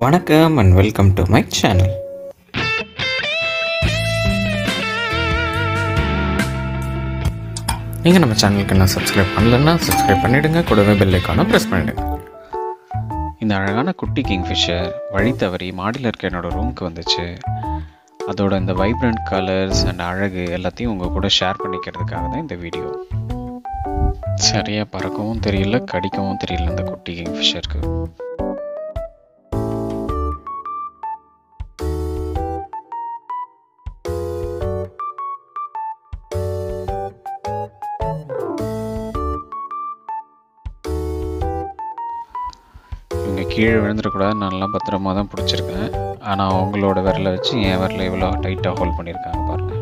வணக்கம் and welcome to my channel. நீங்கள் நம்ம சேனலுக்கு என்ன சப்ஸ்கிரைப் பண்ணலன்னா சப்ஸ்கிரைப் பண்ணிவிடுங்க, கூடவே பெல் ஐக்கானை ப்ரெஸ் பண்ணிவிடுங்க. இந்த அழகான குட்டி கிங்ஃபிஷர் வழி தவறி மாடியில் இருக்க என்னோடய ரூமுக்கு வந்துச்சு. அதோட இந்த வைப்ரண்ட் கலர்ஸ் அண்ட் அழகு எல்லாத்தையும் உங்கள் கூட ஷேர் பண்ணிக்கிறதுக்காக தான் இந்த வீடியோ. சரியாக பறக்கவும் தெரியல, கடிக்கவும் தெரியல இந்த குட்டி கிங்ஃபிஷருக்கு. இவங்க கீழே விழுந்துடக்கூடாது, நல்லா பத்திரமா தான் பிடிச்சிருக்கேன். ஆனால் அவங்களோட விரலை வச்சு என் விரலை இவ்வளோ டைட்டாக ஹோல்ட் பண்ணியிருக்காங்க பாருங்கள்.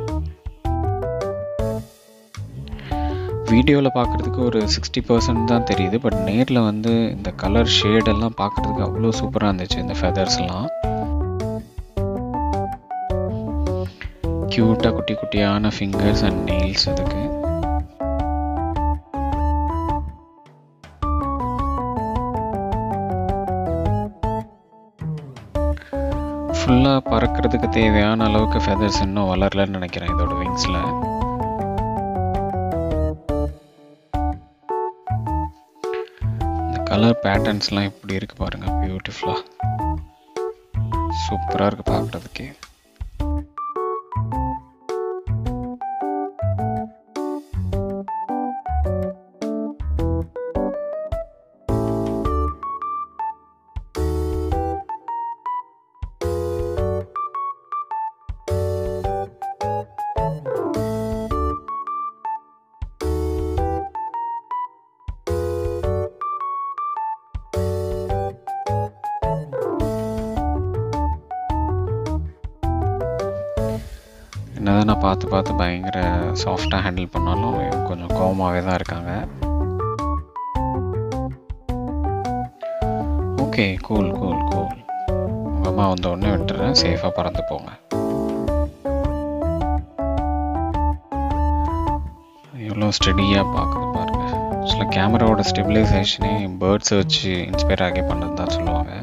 வீடியோவில் பார்க்குறதுக்கு ஒரு 60% தான் தெரியுது, பட் நேரில் வந்து இந்த கலர் ஷேடெல்லாம் பார்க்குறதுக்கு அவ்வளோ சூப்பராக இருந்துச்சு. இந்த ஃபெதர்ஸ்லாம் க்யூட்டாக குட்டி குட்டியான ஃபிங்கர்ஸ் அண்ட் நெயில்ஸ் இதுக்கு. ஃபுல்லாக பறக்கிறதுக்கு தேவையான அளவுக்கு ஃபெதர்ஸ் இன்னும் வளரலன்னு நினைக்கிறேன் இதோட விங்ஸில். இந்த கலர் பேட்டர்ன்ஸ்லாம் இப்படி இருக்கு பாருங்க, பியூட்டிஃபுல்லாக சூப்பராக இருக்கு பார்க்குறதுக்கே. என்னதான் நான் பார்த்து பயங்கர சாஃப்டாக ஹேண்டில் பண்ணாலும் கொஞ்சம் கோவமாகவே தான் இருக்காங்க. Okay, cool. உங்கள் அம்மா வந்த உடனே விட்டுறேன், சேஃபாக பறந்து போங்க. எவ்வளோ ஸ்டடியாக பார்க்குது பாருங்கள். ஆக்சுவலாக கேமராவோட ஸ்டெபிலைசேஷனே பேர்ட்ஸை வச்சு இன்ஸ்பயர் ஆகி பண்ணது தான் சொல்லுவாங்க.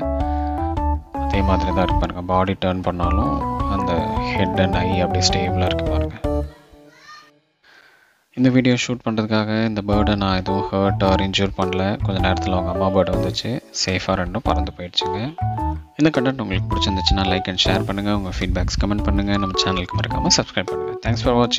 அதே மாதிரி தான் இருக்கு பாருங்கள். பாடி டர்ன் பண்ணாலும் அந்த ஹெட் அண்ட் ஐ அப்படியே ஸ்டேபிளாக இருக்குது பாருங்கள். இந்த வீடியோ ஷூட் பண்ணுறதுக்காக இந்த பேர்டை நான் எதுவும் ஹர்ட் ஆர் இன்ஜூர் பண்ணல. கொஞ்சம் நேரத்தில் அவங்க அம்மா பேர்டு வந்துச்சு, சேஃபாக ரெண்டும் பறந்து போயிடுச்சுங்க. இந்த கண்டென்ட் உங்களுக்கு பிடிச்சிருந்துச்சுன்னா லைக் அண்ட் ஷேர் பண்ணுங்கள். உங்கள் ஃபீட்பேக்ஸ் கமெண்ட் பண்ணுங்கள். நம்ம சேனலுக்கு மறக்காமல் சப்ஸ்கிரைப் பண்ணுங்கள். தேங்க்ஸ் ஃபார் வாட்சிங்.